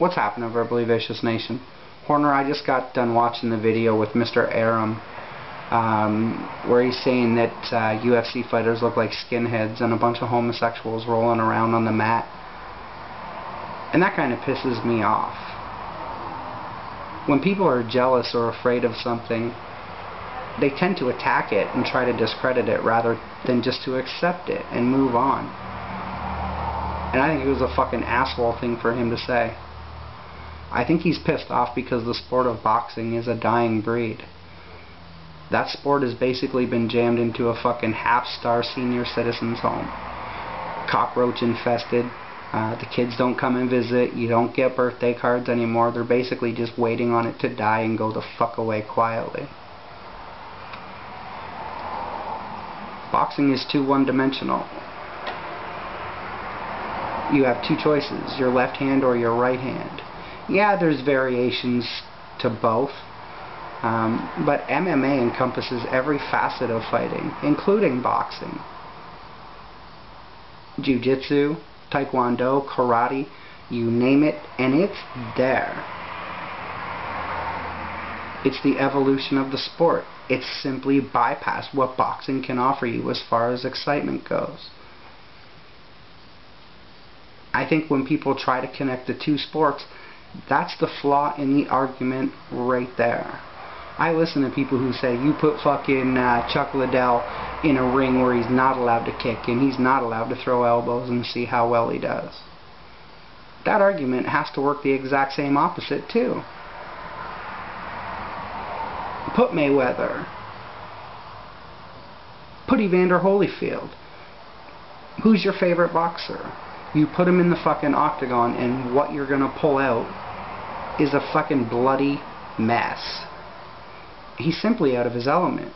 What's happening, Verbally Vicious Nation? Horner, I just got done watching the video with Mr. Arum, where he's saying that UFC fighters look like skinheads and a bunch of homosexuals rolling around on the mat. And that kind of pisses me off. When people are jealous or afraid of something, they tend to attack it and try to discredit it rather than just to accept it and move on. And I think it was a fucking asshole thing for him to say. I think he's pissed off because the sport of boxing is a dying breed. That sport has basically been jammed into a fucking half-star senior citizen's home. Cockroach infested. The kids don't come and visit. You don't get birthday cards anymore. They're basically just waiting on it to die and go the fuck away quietly. Boxing is too one-dimensional. You have two choices, your left hand or your right hand. Yeah, there's variations to both, but MMA encompasses every facet of fighting, including boxing. Jiu-jitsu, taekwondo, karate, you name it, and it's there. It's the evolution of the sport. It's simply bypassed what boxing can offer you as far as excitement goes. I think when people try to connect the two sports, that's the flaw in the argument right there. I listen to people who say, you put fucking Chuck Liddell in a ring where he's not allowed to kick and he's not allowed to throw elbows and see how well he does. That argument has to work the exact same opposite too. Put Mayweather. Put Evander Holyfield. Who's your favorite boxer? You put him in the fucking octagon and what you're gonna pull out is a fucking bloody mess. He's simply out of his element.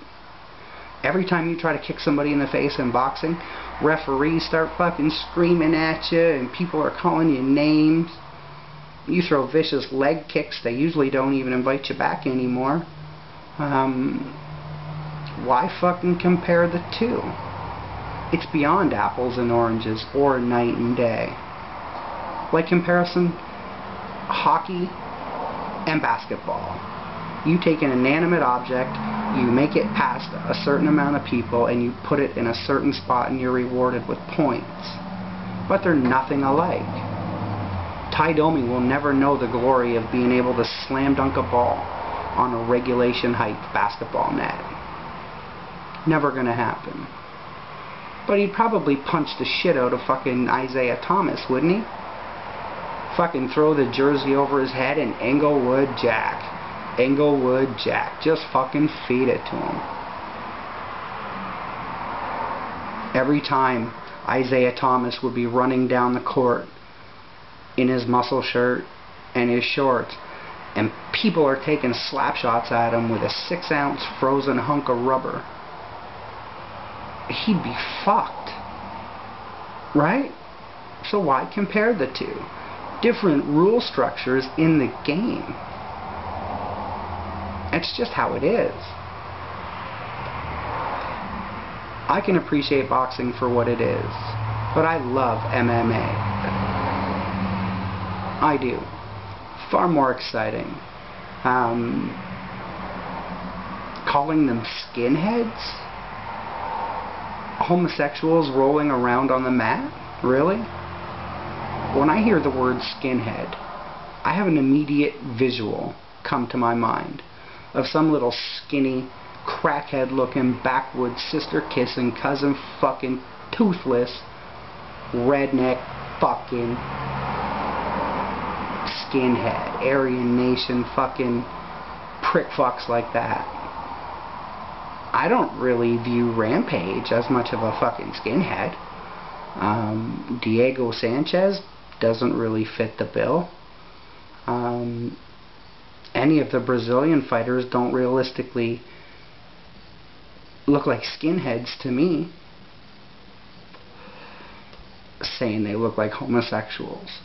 Every time you try to kick somebody in the face in boxing, referees start fucking screaming at you and people are calling you names. You throw vicious leg kicks, they usually don't even invite you back anymore. Why fucking compare the two? It's beyond apples and oranges or night and day. Like comparison, hockey and basketball. You take an inanimate object, you make it past a certain amount of people, and you put it in a certain spot and you're rewarded with points. But they're nothing alike. Ty Domi will never know the glory of being able to slam dunk a ball on a regulation height basketball net. Never gonna happen. But he'd probably punch the shit out of fucking Isaiah Thomas, wouldn't he? Fucking throw the jersey over his head and Englewood Jack. Englewood Jack. Just fucking feed it to him. Every time Isaiah Thomas would be running down the court in his muscle shirt and his shorts, and people are taking slap shots at him with a 6-ounce frozen hunk of rubber, he'd be fucked. Right? So why compare the two? Different rule structures in the game. It's just how it is. I can appreciate boxing for what it is, but I love MMA. I do. Far more exciting. Calling them skinheads? Homosexuals rolling around on the mat? Really? When I hear the word skinhead, I have an immediate visual come to my mind of some little skinny, crackhead looking, backwoods, sister kissing, cousin fucking, toothless, redneck fucking skinhead, Aryan Nation fucking prick fucks like that. I don't really view Rampage as much of a fucking skinhead. Diego Sanchez doesn't really fit the bill. Any of the Brazilian fighters don't realistically look like skinheads to me. Saying they look like homosexuals.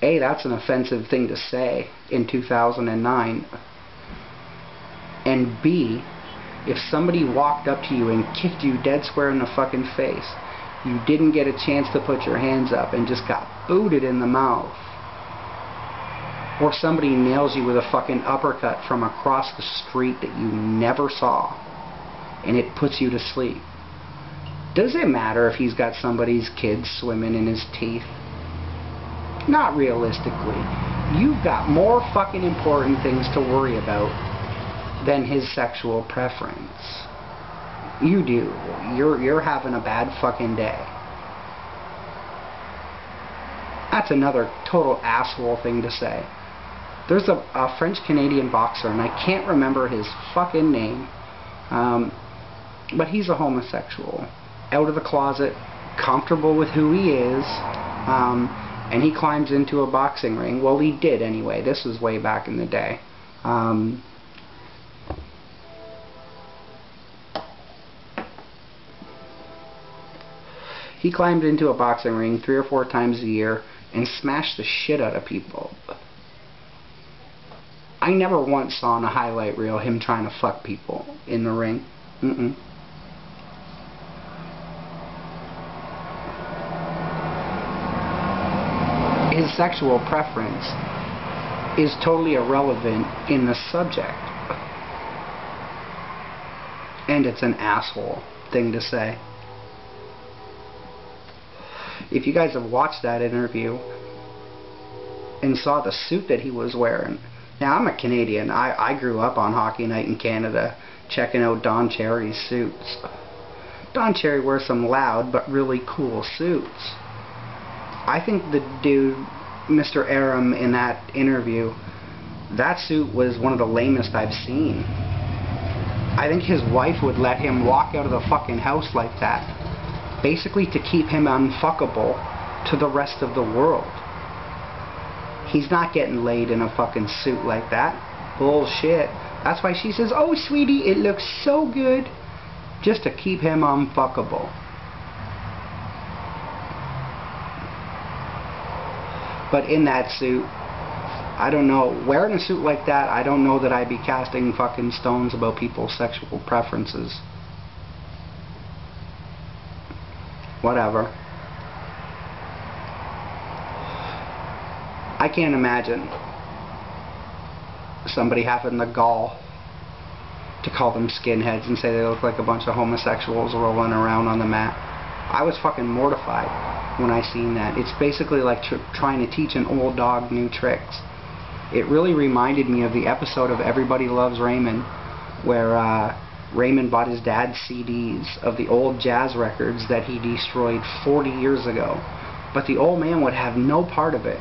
A, that's an offensive thing to say in 2009. And B, if somebody walked up to you and kicked you dead square in the fucking face, you didn't get a chance to put your hands up and just got booted in the mouth, Or somebody nails you with a fucking uppercut from across the street that you never saw, and it puts you to sleep. Does it matter if he's got somebody's kids swimming in his teeth? Not realistically. You've got more fucking important things to worry about than his sexual preference. You do. You're having a bad fucking day. That's another total asshole thing to say. There's a French-Canadian boxer, and I can't remember his fucking name, but he's a homosexual. Out of the closet, comfortable with who he is, and he climbs into a boxing ring. Well, he did anyway. This was way back in the day. He climbed into a boxing ring 3 or 4 times a year and smashed the shit out of people. I never once saw in a highlight reel him trying to fuck people in the ring. His sexual preference is totally irrelevant in the subject. And it's an asshole thing to say. If you guys have watched that interview and saw the suit that he was wearing. Now, I'm a Canadian. I grew up on Hockey Night in Canada checking out Don Cherry's suits. Don Cherry wears some loud but really cool suits. I think the dude, Mr. Arum, in that interview, that suit was one of the lamest I've seen. I think his wife would let him walk out of the fucking house like that, basically to keep him unfuckable to the rest of the world. He's not getting laid in a fucking suit like that. Bullshit. That's why she says, "Oh, sweetie, it looks so good," just to keep him unfuckable. But in that suit, I don't know, wearing a suit like that, I don't know that I'd be casting fucking stones about people's sexual preferences. Whatever. I can't imagine somebody having the gall to call them skinheads and say they look like a bunch of homosexuals rolling around on the mat. I was fucking mortified when I seen that. It's basically like trying to teach an old dog new tricks. It really reminded me of the episode of Everybody Loves Raymond, where Raymond bought his dad's CDs of the old jazz records that he destroyed 40 years ago. But the old man would have no part of it.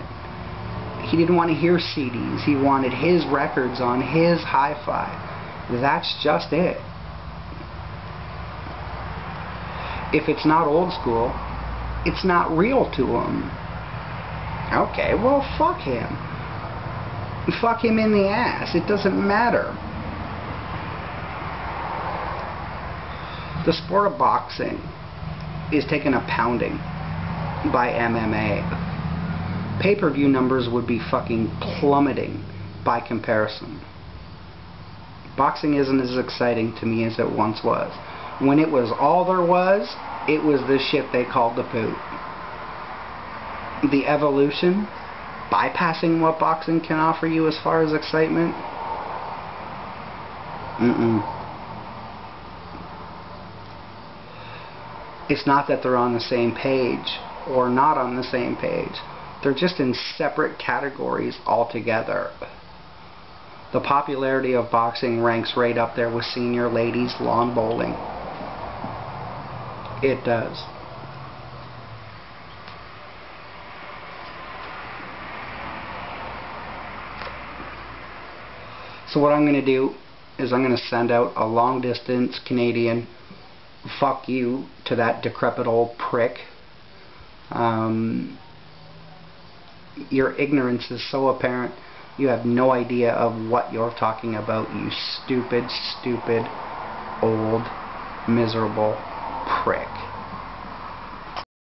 He didn't want to hear CDs. He wanted his records on his hi-fi. That's just it. If it's not old school, it's not real to him. Okay, well, fuck him. Fuck him in the ass. It doesn't matter. The sport of boxing is taking a pounding by MMA. Pay-per-view numbers would be fucking plummeting by comparison. Boxing isn't as exciting to me as it once was. When it was all there was, it was the shit they called the poop. The evolution, bypassing what boxing can offer you as far as excitement, It's not that they're on the same page or not on the same page. They're just in separate categories altogether. The popularity of boxing ranks right up there with senior ladies lawn bowling. It does. So what I'm going to do is I'm going to send out a long distance Canadian fuck you to that decrepit old prick. Your ignorance is so apparent. You have no idea of what you're talking about, you stupid, stupid, old, miserable prick.